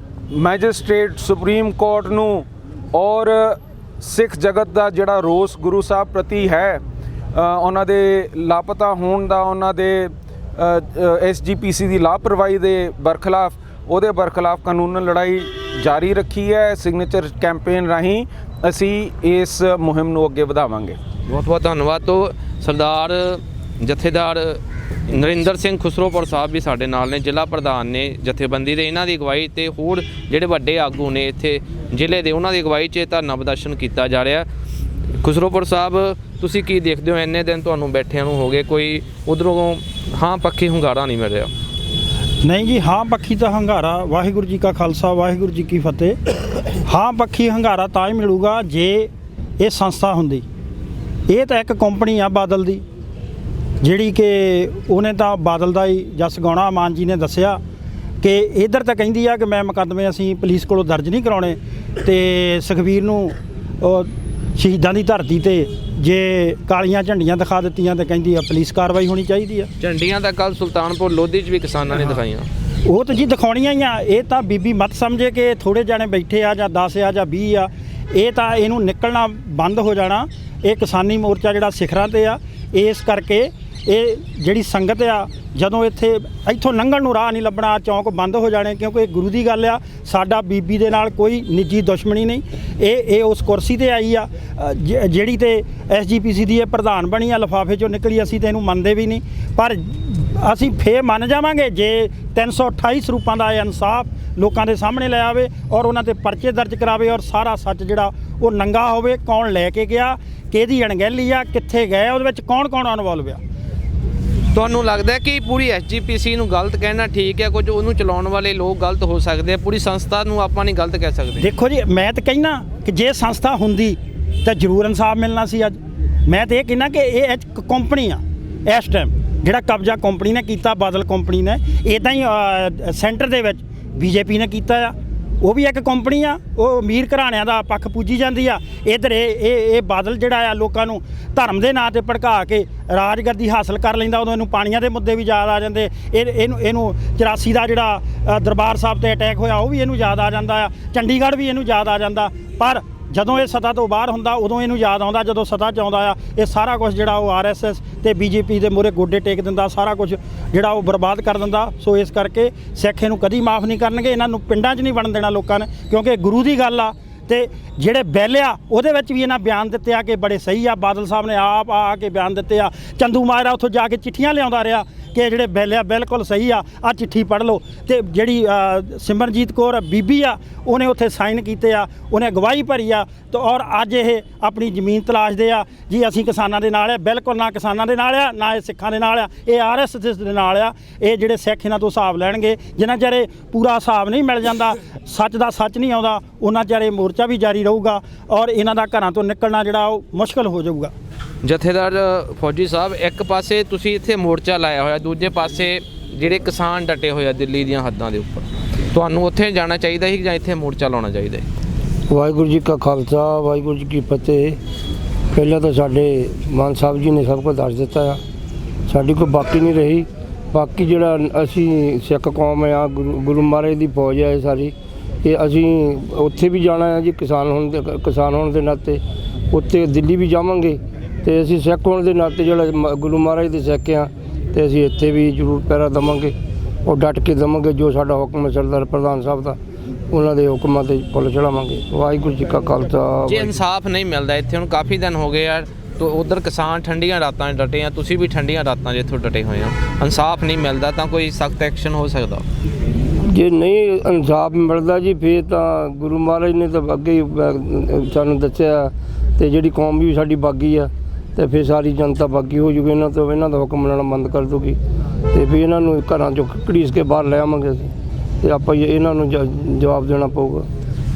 ਮੈਜਿਸਟ੍ਰੇਟ, ਸੁਪਰੀਮ ਕੋਰਟ ਨੂੰ ਔਰ ਸਿੱਖ ਜਗਤ ਦਾ ਜਿਹੜਾ ਰੋਸ ਗੁਰੂ ਸਾਹਿਬ ਪ੍ਰਤੀ ਹੈ, ਉਹਨਾਂ ਦੇ ਲਾਪਤਾ ਹੋਣ ਦਾ, ਉਹਨਾਂ ਦੇ SGPC ਦੀ ਲਾਪਰਵਾਹੀ ਦੇ ਬਰਖਲਾਫ, ਉਹਦੇ ਬਰਖਲਾਫ ਕਾਨੂੰਨ ਲੜਾਈ ਜਾਰੀ ਰੱਖੀ ਹੈ। ਸਿਗਨੇਚਰ ਕੈਂਪੇਨ ਰਾਹੀਂ ਅਸੀਂ ਇਸ ਮੁਹਿੰਮ ਨੂੰ ਅੱਗੇ ਵਧਾਵਾਂਗੇ। ਬਹੁਤ ਬਹੁਤ ਧੰਨਵਾਦ। ਤੋਂ ਸਰਦਾਰ ਜਥੇਦਾਰ ਨਰਿੰਦਰ ਸਿੰਘ ਖੁਸਰੋਪੁਰ ਸਾਹਿਬ ਵੀ ਸਾਡੇ ਨਾਲ ਨੇ, ਜ਼ਿਲ੍ਹਾ ਪ੍ਰਧਾਨ ਨੇ ਜਥੇਬੰਦੀ ਦੇ, ਇਹਨਾਂ ਦੀ ਅਗਵਾਈ ਤੇ ਹੋਰ ਜਿਹੜੇ ਵੱਡੇ ਆਗੂ ਨੇ ਇੱਥੇ ਜ਼ਿਲ੍ਹੇ ਦੇ, ਉਹਨਾਂ ਦੀ ਅਗਵਾਈ 'ਚ ਧਰਨਾ ਪ੍ਰਦਰਸ਼ਨ ਕੀਤਾ ਜਾ ਰਿਹਾ। ਖੁਸਰੋਪੁਰ ਸਾਹਿਬ, ਤੁਸੀਂ ਕੀ ਦੇਖਦੇ ਹੋ? ਇੰਨੇ ਦਿਨ ਤੁਹਾਨੂੰ ਬੈਠਿਆਂ ਨੂੰ ਹੋ ਗਏ, ਕੋਈ ਉਧਰੋਂ ਹਾਂ ਪੱਖੀ ਹੁੰਗਾਰਾ ਨਹੀਂ ਮਿਲ ਰਿਹਾ? ਨਹੀਂ ਜੀ, ਹਾਂ ਪੱਖੀ ਤਾਂ ਹੰਗਾਰਾ, ਵਾਹਿਗੁਰੂ ਜੀ ਕਾ ਖਾਲਸਾ ਵਾਹਿਗੁਰੂ ਜੀ ਕੀ ਫਤਿਹ। ਹਾਂ ਪੱਖੀ ਹੰਗਾਰਾ ਤਾਂ ਹੀ ਮਿਲੂਗਾ ਜੇ ਇਹ ਸੰਸਥਾ ਹੁੰਦੀ। ਇਹ ਤਾਂ ਇੱਕ ਕੰਪਨੀ ਆ ਬਾਦਲ ਦੀ, ਜਿਹੜੀ ਕਿ ਉਹਨੇ ਤਾਂ ਬਾਦਲ ਦਾ ਹੀ ਜਸ ਗਾਉਣਾ। ਮਾਨ ਜੀ ਨੇ ਦੱਸਿਆ ਕਿ ਇੱਧਰ ਤਾਂ ਕਹਿੰਦੀ ਆ ਕਿ ਮੈਂ ਮੁਕੱਦਮੇ ਅਸੀਂ ਪੁਲਿਸ ਕੋਲੋਂ ਦਰਜ ਨਹੀਂ ਕਰਾਉਣੇ, ਤੇ ਸੁਖਬੀਰ ਨੂੰ ਸ਼ਹੀਦਾਂ ਦੀ ਧਰਤੀ ਤੇ ਜੇ ਕਾਲੀਆਂ ਝੰਡੀਆਂ ਦਿਖਾ ਦਿੱਤੀਆਂ ਤੇ ਕਹਿੰਦੀ ਆ ਪੁਲਿਸ ਕਾਰਵਾਈ ਹੋਣੀ ਚਾਹੀਦੀ ਆ। ਝੰਡੀਆਂ ਤਾਂ ਕੱਲ ਸੁਲਤਾਨਪੁਰ ਲੋਧੀ 'ਚ ਵੀ ਕਿਸਾਨਾਂ ਨੇ ਦਿਖਾਈਆਂ। ਉਹ ਤਾਂ ਜੀ ਦਿਖਾਉਣੀਆਂ ਹੀ ਆ। ਇਹ ਤਾਂ ਬੀਬੀ ਮਤ ਸਮਝੇ ਕਿ ਥੋੜ੍ਹੇ ਜਾਣੇ ਬੈਠੇ ਆ ਜਾਂ 10 ਆ ਜਾਂ 20 ਆ, ਇਹ ਤਾਂ ਇਹਨੂੰ ਨਿਕਲਣਾ ਬੰਦ ਹੋ ਜਾਣਾ। ਇਹ ਕਿਸਾਨੀ ਮੋਰਚਾ ਜਿਹੜਾ ਸਿਖਰਾਂ ਤੇ ਆ, ਇਸ ਕਰਕੇ ਇਹ ਜਿਹੜੀ ਸੰਗਤ ਆ, ਜਦੋਂ ਇੱਥੋਂ ਲੰਘਣ ਨੂੰ ਰਾਹ ਨਹੀਂ ਲੱਭਣਾ, ਚੌਂਕ ਬੰਦ ਹੋ ਜਾਣੇ, ਕਿਉਂਕਿ ਇਹ ਗੁਰੂ ਦੀ ਗੱਲ ਆ। ਸਾਡਾ ਬੀਬੀ ਦੇ ਨਾਲ ਕੋਈ ਨਿੱਜੀ ਦੁਸ਼ਮਣੀ ਨਹੀਂ। ਇਹ ਉਸ ਕੁਰਸੀ ਤੇ ਆਈ ਆ ਜਿਹੜੀ ਤੇ SGPC ਦੀ ਇਹ ਪ੍ਰਧਾਨ ਬਣੀ ਆ, ਲਿਫਾਫੇ 'ਚੋਂ ਨਿਕਲੀ। ਅਸੀਂ ਤਾਂ ਇਹਨੂੰ ਮੰਨਦੇ ਵੀ ਨਹੀਂ, ਪਰ ਅਸੀਂ ਫੇਰ ਮੰਨ ਜਾਵਾਂਗੇ ਜੇ 328 ਸਰੂਪਾਂ ਦਾ ਇਨਸਾਫ ਲੋਕਾਂ ਦੇ ਸਾਹਮਣੇ ਲੈ ਆਵੇ ਔਰ ਉਹਨਾਂ ਤੇ ਪਰਚੇ ਦਰਜ ਕਰਾਵੇ ਔਰ ਸਾਰਾ ਸੱਚ ਜਿਹੜਾ ਉਹ ਨੰਗਾ ਹੋਵੇ। ਕੌਣ ਲੈ ਕੇ ਗਿਆ, ਕਿਹਦੀ ਅਣਗਹਿਲੀ ਆ, ਕਿੱਥੇ ਗਏ, ਉਹਦੇ ਵਿੱਚ ਕੌਣ ਕੌਣ ਇਨਵੋਲਵ ਆ। ਤੁਹਾਨੂੰ ਲੱਗਦਾ ਹੈ ਕਿ ਪੂਰੀ SGPC ਨੂੰ ਗਲਤ ਕਹਿਣਾ ਠੀਕ ਹੈ? ਕੁਝ ਉਹਨੂੰ ਚਲਾਉਣ ਵਾਲੇ ਲੋਕ ਗਲਤ ਹੋ ਸਕਦੇ ਆ, ਪੂਰੀ ਸੰਸਥਾ ਨੂੰ ਆਪਾਂ ਨਹੀਂ ਗਲਤ ਕਹਿ ਸਕਦੇ? ਦੇਖੋ ਜੀ, ਮੈਂ ਤਾਂ ਕਹਿਣਾ ਕਿ ਜੇ ਸੰਸਥਾ ਹੁੰਦੀ ਤਾਂ ਜ਼ਰੂਰ ਇਨਸਾਫ ਮਿਲਣਾ ਸੀ ਅੱਜ। ਮੈਂ ਤਾਂ ਇਹ ਕਹਿਣਾ ਕਿ ਇਹ ਇੱਕ ਕੰਪਨੀ ਆ ਇਸ ਟਾਈਮ, ਜਿਹੜਾ ਕਬਜ਼ਾ ਕੰਪਨੀ ਨੇ ਕੀਤਾ, ਬਾਦਲ ਕੰਪਨੀ ਨੇ। ਇੱਦਾਂ ਹੀ ਸੈਂਟਰ ਦੇ ਵਿੱਚ BJP ਨੇ ਕੀਤਾ ਆ, ਉਹ ਵੀ ਇੱਕ ਕੰਪਨੀ ਆ। ਉਹ ਅਮੀਰ ਘਰਾਣਿਆਂ ਦਾ ਪੱਖ ਪੂਜੀ ਜਾਂਦੀ ਆ। ਇੱਧਰ ਇਹ ਬਾਦਲ ਜਿਹੜਾ ਆ ਲੋਕਾਂ ਨੂੰ ਧਰਮ ਦੇ ਨਾਂ 'ਤੇ ਭੜਕਾ ਕੇ ਰਾਜਗੱਦੀ ਹਾਸਲ ਕਰ ਲੈਂਦਾ। ਉਦੋਂ ਇਹਨੂੰ ਪਾਣੀਆਂ ਦੇ ਮੁੱਦੇ ਵੀ ਯਾਦ ਆ ਜਾਂਦੇ। ਇਹਨੂੰ 84 ਦਾ ਜਿਹੜਾ ਦਰਬਾਰ ਸਾਹਿਬ 'ਤੇ ਅਟੈਕ ਹੋਇਆ ਉਹ ਵੀ ਇਹਨੂੰ ਯਾਦ ਆ ਜਾਂਦਾ ਆ। ਚੰਡੀਗੜ੍ਹ ਵੀ ਇਹਨੂੰ ਯਾਦ ਆ ਜਾਂਦਾ। ਪਰ ਜਦੋਂ ਇਹ ਸੱਤਾ ਤੋਂ ਬਾਹਰ ਹੁੰਦਾ ਉਦੋਂ ਇਹਨੂੰ ਯਾਦ ਆਉਂਦਾ, ਜਦੋਂ ਸੱਤਾ 'ਚ ਆਉਂਦਾ ਆ ਇਹ ਸਾਰਾ ਕੁਝ ਜਿਹੜਾ ਉਹ RSS ਤੇ BJP ਦੇ ਮੂਹਰੇ ਗੋਡੇ ਟੇਕ ਦਿੰਦਾ, ਸਾਰਾ ਕੁਝ ਜਿਹੜਾ ਉਹ ਬਰਬਾਦ ਕਰ ਦਿੰਦਾ। ਸੋ ਇਸ ਕਰਕੇ ਸਿੱਖ ਇਹਨੂੰ ਕਦੀ ਮਾਫ ਨਹੀਂ ਕਰਨਗੇ। ਇਹਨਾਂ ਨੂੰ ਪਿੰਡਾਂ 'ਚ ਨਹੀਂ ਵੜਨ ਦੇਣਾ ਲੋਕਾਂ ਨੇ, ਕਿਉਂਕਿ ਗੁਰੂ ਦੀ ਗੱਲ ਆ। ਤੇ ਜਿਹੜੇ ਬਿੱਲ ਆ ਉਹਦੇ ਵਿੱਚ ਵੀ ਇਹਨਾਂ ਬਿਆਨ ਦਿੱਤੇ ਆ ਕਿ ਬੜੇ ਸਹੀ ਆ। ਬਾਦਲ ਸਾਹਿਬ ਨੇ ਆਪ ਆ ਕੇ ਬਿਆਨ ਦਿੱਤੇ ਆ। ਚੰਦੂ ਮਾਜਰਾ ਉੱਥੋਂ ਜਾ ਕੇ ਚਿੱਠੀਆਂ ਲਿਆਉਂਦਾ ਰਿਹਾ ਕਿ ਜਿਹੜੇ ਬਿੱਲ ਆ ਬਿਲਕੁਲ ਸਹੀ ਆ, ਆਹ ਚਿੱਠੀ ਪੜ੍ਹ ਲਓ। ਤੇ ਜਿਹੜੀ ਸਿਮਰਨਜੀਤ ਕੌਰ ਬੀਬੀ ਆ, ਉਹਨੇ ਉੱਥੇ ਸਾਈਨ ਕੀਤੇ ਆ, ਉਹਨੇ ਗਵਾਹੀ ਭਰੀ ਆ। ਤੇ ਔਰ ਅੱਜ ਇਹ ਆਪਣੀ ਜ਼ਮੀਨ ਤਲਾਸ਼ਦੇ ਆ ਜੀ ਅਸੀਂ ਕਿਸਾਨਾਂ ਦੇ ਨਾਲ ਆ। ਬਿਲਕੁਲ ਨਾ ਕਿਸਾਨਾਂ ਦੇ ਨਾਲ ਆ, ਨਾ ਇਹ ਸਿੱਖਾਂ ਦੇ ਨਾਲ ਆ, ਇਹ RSS ਦੇ ਨਾਲ ਆ। ਇਹ ਜਿਹੜੇ ਸਿੱਖ ਇਹਨਾਂ ਤੋਂ ਹਿਸਾਬ ਲੈਣਗੇ। ਜਿੰਨਾ ਚਿਰ ਇਹ ਪੂਰਾ ਹਿਸਾਬ ਨਹੀਂ ਮਿਲ ਜਾਂਦਾ, ਸੱਚ ਦਾ ਸੱਚ ਨਹੀਂ ਆਉਂਦਾ, ਉਹਨਾਂ ਚਿਰ ਇਹ ਮੋਰਚਾ ਵੀ ਜਾਰੀ ਰਹੂਗਾ ਔਰ ਇਹਨਾਂ ਦਾ ਘਰਾਂ ਤੋਂ ਨਿਕਲਣਾ ਜਿਹੜਾ ਉਹ ਮੁਸ਼ਕਲ ਹੋ ਜਾਊਗਾ। ਜਥੇਦਾਰ ਫੌਜੀ ਸਾਹਿਬ, ਇੱਕ ਪਾਸੇ ਤੁਸੀਂ ਇੱਥੇ ਮੋਰਚਾ ਲਾਇਆ ਹੋਇਆ, ਦੂਜੇ ਪਾਸੇ ਜਿਹੜੇ ਕਿਸਾਨ ਡਟੇ ਹੋਏ ਆ ਦਿੱਲੀ ਦੀਆਂ ਹੱਦਾਂ ਦੇ ਉੱਪਰ, ਤੁਹਾਨੂੰ ਉੱਥੇ ਜਾਣਾ ਚਾਹੀਦਾ ਸੀ ਜਾਂ ਇੱਥੇ ਮੋਰਚਾ ਲਾਉਣਾ ਚਾਹੀਦਾ ਹੈ? ਵਾਹਿਗੁਰੂ ਜੀ ਕਾ ਖਾਲਸਾ ਵਾਹਿਗੁਰੂ ਜੀ ਕੀ ਫਤਿਹ। ਪਹਿਲਾਂ ਤਾਂ ਸਾਡੇ ਮਾਨ ਸਾਹਿਬ ਜੀ ਨੇ ਸਭ ਕੁਝ ਦੱਸ ਦਿੱਤਾ ਆ, ਸਾਡੀ ਕੋਈ ਬਾਕੀ ਨਹੀਂ ਰਹੀ। ਬਾਕੀ ਜਿਹੜਾ ਅਸੀਂ ਸਿੱਖ ਕੌਮ ਆ, ਗੁਰੂ ਮਹਾਰਾਜ ਦੀ ਫੌਜ ਆ, ਸਾਰੀ ਕਿ ਅਸੀਂ ਉੱਥੇ ਵੀ ਜਾਣਾ ਹੈ ਜੀ, ਕਿਸਾਨ ਹੋਣ ਦੇ ਨਾਤੇ ਉੱਥੇ ਦਿੱਲੀ ਵੀ ਜਾਵਾਂਗੇ, ਤੇ ਅਸੀਂ ਸਿੱਖ ਹੋਣ ਦੇ ਨਾਤੇ ਜਿਹੜਾ ਗੁਰੂ ਮਹਾਰਾਜ ਦੇ ਸਿੱਖ ਆ, ਤੇ ਅਸੀਂ ਇੱਥੇ ਵੀ ਜ਼ਰੂਰ ਪਹਿਰਾ ਦੇਵਾਂਗੇ ਔਰ ਡਟ ਕੇ ਦੇਵਾਂਗੇ। ਜੋ ਸਾਡਾ ਹੁਕਮ ਹੈ ਸਰਦਾਰ ਪ੍ਰਧਾਨ ਸਾਹਿਬ ਦਾ, ਉਹਨਾਂ ਦੇ ਹੁਕਮਾਂ ਤੇ ਪੁੱਲ ਚੜਾਵਾਂਗੇ। ਵਾਹਿਗੁਰੂ ਜੀ ਕਾ ਖਾਲਸਾ। ਜੇ ਇਨਸਾਫ ਨਹੀਂ ਮਿਲਦਾ ਇੱਥੇ, ਹੁਣ ਕਾਫੀ ਦਿਨ ਹੋ ਗਏ ਆ, ਤੋ ਉਧਰ ਕਿਸਾਨ ਠੰਡੀਆਂ ਰਾਤਾਂ 'ਚ ਡਟੇ ਆ, ਤੁਸੀਂ ਵੀ ਠੰਡੀਆਂ ਰਾਤਾਂ 'ਚ ਇੱਥੋਂ ਡਟੇ ਹੋਏ ਹੋ, ਇਨਸਾਫ ਨਹੀਂ ਮਿਲਦਾ ਤਾਂ ਕੋਈ ਸਖਤ ਐਕਸ਼ਨ ਹੋ ਸਕਦਾ? ਜੇ ਨਹੀਂ ਇਨਸਾਫ ਮਿਲਦਾ ਜੀ, ਫਿਰ ਤਾਂ ਗੁਰੂ ਮਹਾਰਾਜ ਨੇ ਤਾਂ ਅੱਗੇ ਹੀ ਸਾਨੂੰ ਦੱਸਿਆ, ਤੇ ਜਿਹੜੀ ਕੌਮ ਵੀ ਸਾਡੀ ਬਾਗੀ ਆ, ਤੇ ਫਿਰ ਸਾਰੀ ਜਨਤਾ ਬਾਗੀ ਹੋ ਜੂਗੀ। ਇਹਨਾਂ ਦਾ ਹੁਕਮ ਮੰਨਣਾ ਬੰਦ ਕਰ ਦੂਗੀ, ਤੇ ਫਿਰ ਇਹਨਾਂ ਨੂੰ ਘਰਾਂ 'ਚੋਂ ਘੜੀਸ ਕੇ ਬਾਹਰ ਲੈ ਆਵਾਂਗੇ ਅਸੀਂ, ਤੇ ਆਪਾਂ ਇਹਨਾਂ ਨੂੰ ਜਵਾਬ ਦੇਣਾ ਪਊਗਾ।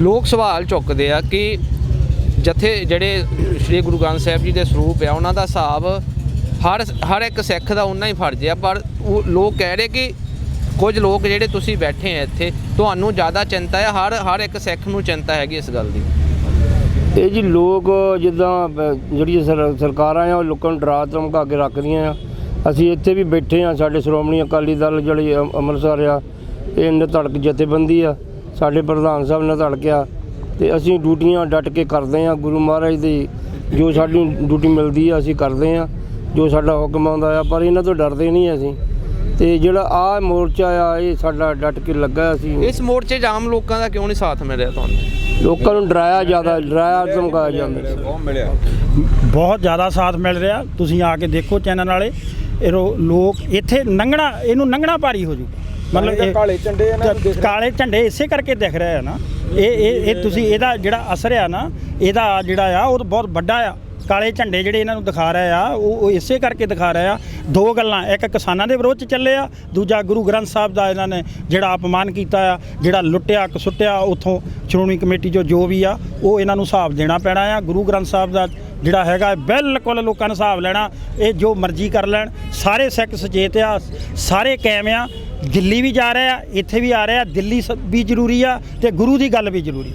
ਲੋਕ ਸਵਾਲ ਚੁੱਕਦੇ ਆ ਕਿ ਜਿਹੜੇ ਸ਼੍ਰੀ ਗੁਰੂ ਗ੍ਰੰਥ ਸਾਹਿਬ ਜੀ ਦੇ ਸਰੂਪ ਆ, ਉਹਨਾਂ ਦਾ ਹਿਸਾਬ ਹਰ ਇੱਕ ਸਿੱਖ ਦਾ ਉਨਾ ਹੀ ਫਰਜ਼ ਆ, ਪਰ ਉਹ ਲੋਕ ਕਹਿ ਰਹੇ ਕਿ ਕੁਝ ਲੋਕ ਜਿਹੜੇ ਤੁਸੀਂ ਬੈਠੇ ਆ ਇੱਥੇ, ਤੁਹਾਨੂੰ ਜ਼ਿਆਦਾ ਚਿੰਤਾ ਹੈ, ਹਰ ਇੱਕ ਸਿੱਖ ਨੂੰ ਚਿੰਤਾ ਹੈਗੀ ਇਸ ਗੱਲ ਦੀ। ਇਹ ਜੀ ਲੋਕ ਜਿੱਦਾਂ ਜਿਹੜੀਆਂ ਸਰਕਾਰਾਂ ਆ, ਉਹ ਲੋਕਾਂ ਨੂੰ ਡਰਾ ਧਮਕਾ ਕੇ ਰੱਖਦੀਆਂ ਆ। ਅਸੀਂ ਇੱਥੇ ਵੀ ਬੈਠੇ ਆ, ਸਾਡੇ ਸ਼੍ਰੋਮਣੀ ਅਕਾਲੀ ਦਲ ਜਿਹੜੀ ਅੰਮ੍ਰਿਤਸਰ ਆ, ਇਹ ਨਿਧੜਕ ਜਥੇਬੰਦੀ ਆ, ਸਾਡੇ ਪ੍ਰਧਾਨ ਸਾਹਿਬ ਨਿਧੜਕ ਆ, ਤੇ ਅਸੀਂ ਡਿਊਟੀਆਂ ਡਟ ਕੇ ਕਰਦੇ ਆ। ਗੁਰੂ ਮਹਾਰਾਜ ਦੀ ਜੋ ਸਾਡੀ ਡਿਊਟੀ ਮਿਲਦੀ ਆ ਅਸੀਂ ਕਰਦੇ ਆ, ਜੋ ਸਾਡਾ ਹੁਕਮ ਆਉਂਦਾ ਆ, ਪਰ ਇਹਨਾਂ ਤੋਂ ਡਰਦੇ ਨਹੀਂ ਅਸੀਂ। ਤੇ ਜਿਹੜਾ ਆਹ ਮੋਰਚਾ ਆ, ਇਹ ਸਾਡਾ ਡਟ ਕੇ ਲੱਗਾ। ਅਸੀਂ ਇਸ ਮੋਰਚੇ 'ਚ ਆਮ ਲੋਕਾਂ ਦਾ ਕਿਉਂ ਨਹੀਂ ਸਾਥ ਮਿਲ ਰਿਹਾ ਤੁਹਾਨੂੰ? ਲੋਕਾਂ ਨੂੰ ਡਰਾਇਆ ਧਮਕਾਇਆ ਜਾਂਦਾ। ਬਹੁਤ ਜ਼ਿਆਦਾ ਸਾਥ ਮਿਲ ਰਿਹਾ। ਤੁਸੀਂ ਆ ਕੇ ਦੇਖੋ ਚੈਨਲ ਵਾਲੇ, ਲੋਕ ਇੱਥੇ ਇਹਨੂੰ ਲੰਘਣਾ ਭਾਰੀ ਹੋ ਜੂ। ਮਤਲਬ ਕਾਲੇ ਝੰਡੇ ਇਸੇ ਕਰਕੇ ਦਿਖ ਰਹੇ ਆ ਨਾ। ਇਹ ਤੁਸੀਂ ਇਹਦਾ ਜਿਹੜਾ ਅਸਰ ਆ ਨਾ, ਇਹਦਾ ਜਿਹੜਾ ਆ ਉਹ ਬਹੁਤ ਵੱਡਾ ਆ। ਕਾਲੇ ਝੰਡੇ ਜਿਹੜੇ ਇਹਨਾਂ ਨੂੰ ਦਿਖਾ ਰਹੇ ਆ, ਉਹ ਇਸੇ ਕਰਕੇ ਦਿਖਾ ਰਹੇ ਆ। ਦੋ ਗੱਲਾਂ, ਇੱਕ ਕਿਸਾਨਾਂ ਦੇ ਵਿਰੋਧ 'ਚ ਚੱਲੇ ਆ, ਦੂਜਾ ਗੁਰੂ ਗ੍ਰੰਥ ਸਾਹਿਬ ਦਾ ਇਹਨਾਂ ਨੇ ਜਿਹੜਾ ਅਪਮਾਨ ਕੀਤਾ ਆ, ਜਿਹੜਾ ਲੁੱਟਿਆ ਕਸੁੱਟਿਆ ਉੱਥੋਂ ਸ਼੍ਰੋਮਣੀ ਕਮੇਟੀ 'ਚੋਂ ਜੋ ਵੀ ਆ, ਉਹ ਇਹਨਾਂ ਨੂੰ ਹਿਸਾਬ ਦੇਣਾ ਪੈਣਾ ਆ। ਗੁਰੂ ਗ੍ਰੰਥ ਸਾਹਿਬ ਦਾ ਜਿਹੜਾ ਹੈਗਾ ਬਿਲਕੁਲ ਲੋਕਾਂ ਨੇ ਹਿਸਾਬ ਲੈਣਾ। ਇਹ ਜੋ ਮਰਜ਼ੀ ਕਰ ਲੈਣ, ਸਾਰੇ ਸਿੱਖ ਸੁਚੇਤ ਆ, ਸਾਰੇ ਕਾਇਮ ਆ। ਦਿੱਲੀ ਵੀ ਜਾ ਰਹੇ ਆ, ਇੱਥੇ ਵੀ ਆ ਰਹੇ ਆ। ਦਿੱਲੀ ਵੀ ਜ਼ਰੂਰੀ ਆ ਤੇ ਗੁਰੂ ਦੀ ਗੱਲ ਵੀ ਜ਼ਰੂਰੀ।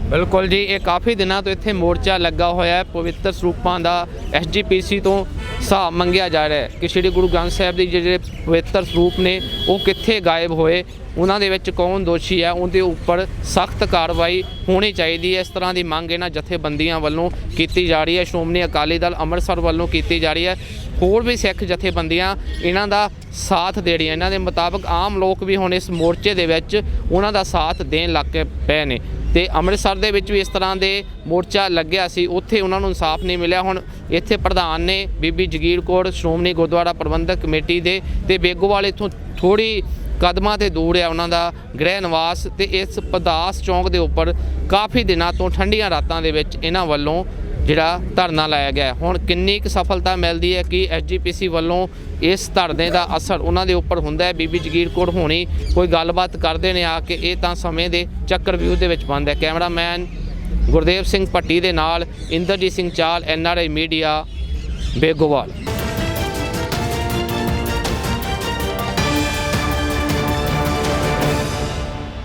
ਬਿਲਕੁਲ ਜੀ, ਇਹ ਕਾਫੀ ਦਿਨਾਂ ਤੋਂ ਇੱਥੇ ਮੋਰਚਾ ਲੱਗਾ ਹੋਇਆ ਹੈ। ਪਵਿੱਤਰ ਸਰੂਪਾਂ ਦਾ SGPC ਤੋਂ ਹਿਸਾਬ ਮੰਗਿਆ ਜਾ ਰਿਹਾ ਹੈ ਕਿ ਸ਼੍ਰੀ ਗੁਰੂ ਗ੍ਰੰਥ ਸਾਹਿਬ ਦੇ ਜਿਹੜੇ ਪਵਿੱਤਰ ਸਰੂਪ ਨੇ ਉਹ ਕਿੱਥੇ ਗਾਇਬ ਹੋਏ, ਉਹਨਾਂ ਦੇ ਵਿੱਚ ਕੌਣ ਦੋਸ਼ੀ ਹੈ, ਉਹਦੇ ਉੱਪਰ ਸਖਤ ਕਾਰਵਾਈ ਹੋਣੀ ਚਾਹੀਦੀ ਹੈ। ਇਸ ਤਰ੍ਹਾਂ ਦੀ ਮੰਗ ਇਹਨਾਂ ਜਥੇਬੰਦੀਆਂ ਵੱਲੋਂ ਕੀਤੀ ਜਾ ਰਹੀ ਹੈ। ਸ਼੍ਰੋਮਣੀ ਅਕਾਲੀ ਦਲ ਅੰਮ੍ਰਿਤਸਰ ਵੱਲੋਂ ਕੀਤੀ ਜਾ ਰਹੀ ਹੈ। ਹੋਰ ਵੀ ਸਿੱਖ ਜਥੇਬੰਦੀਆਂ ਇਹਨਾਂ ਦਾ ਸਾਥ ਦੇ ਰਹੀਆਂ। ਇਹਨਾਂ ਦੇ ਮੁਤਾਬਕ ਆਮ ਲੋਕ ਵੀ ਹੁਣ ਇਸ ਮੋਰਚੇ ਦੇ ਵਿੱਚ ਉਹਨਾਂ ਦਾ ਸਾਥ ਦੇਣ ਲੱਗ ਪਏ ਨੇ। ਤੇ ਅੰਮ੍ਰਿਤਸਰ ਦੇ ਵਿੱਚ ਵੀ ਇਸ ਤਰ੍ਹਾਂ ਦੇ ਮੋਰਚਾ ਲੱਗਿਆ ਸੀ, ਉੱਥੇ ਉਹਨਾਂ ਨੂੰ ਇਨਸਾਫ ਨਹੀਂ ਮਿਲਿਆ। ਹੁਣ ਇੱਥੇ ਪ੍ਰਧਾਨ ਨੇ ਬੀਬੀ ਜਗੀਰ ਕੌਰ ਸ਼੍ਰੋਮਣੀ ਗੁਰਦੁਆਰਾ ਪ੍ਰਬੰਧਕ ਕਮੇਟੀ ਦੇ, ਤੇ ਬੇਗੋਵਾਲ ਇੱਥੋਂ ਥੋੜ੍ਹੀ ਕਦਮਾਂ ਤੇ ਦੂਰ ਆ ਉਹਨਾਂ ਦਾ ਗ੍ਰਹਿ ਨਿਵਾਸ। ਤੇ ਇਸ ਪਦਾਸ ਚੌਂਕ ਦੇ ਉੱਪਰ ਕਾਫੀ ਦਿਨਾਂ ਤੋਂ ਠੰਡੀਆਂ ਰਾਤਾਂ ਦੇ ਵਿੱਚ ਇਹਨਾਂ ਵੱਲੋਂ ਜਿਹੜਾ ਧਰਨਾ ਲਾਇਆ ਗਿਆ। ਹੁਣ ਕਿੰਨੀ ਕੁ ਸਫਲਤਾ ਮਿਲਦੀ ਹੈ ਕਿ SGPC ਵੱਲੋਂ ਇਸ ਧਰਨੇ ਦਾ ਅਸਰ ਉਹਨਾਂ ਦੇ ਉੱਪਰ ਹੁੰਦਾ ਹੈ? ਬੀਬੀ ਜਗੀਰ ਕੌਰ ਹੋਣੀ ਕੋਈ ਗੱਲਬਾਤ ਕਰਦੇ ਨੇ ਆ ਕੇ, ਇਹ ਤਾਂ ਸਮੇਂ ਦੇ ਚੱਕਰਵਿਊਹ ਦੇ ਵਿੱਚ ਬੰਦ ਹੈ। ਕੈਮਰਾਮੈਨ ਗੁਰਦੇਵ ਸਿੰਘ ਭੱਟੀ ਦੇ ਨਾਲ ਇੰਦਰਜੀਤ ਸਿੰਘ ਚਾਲ, NRI ਮੀਡੀਆ, ਬੇਗੋਵਾਲ।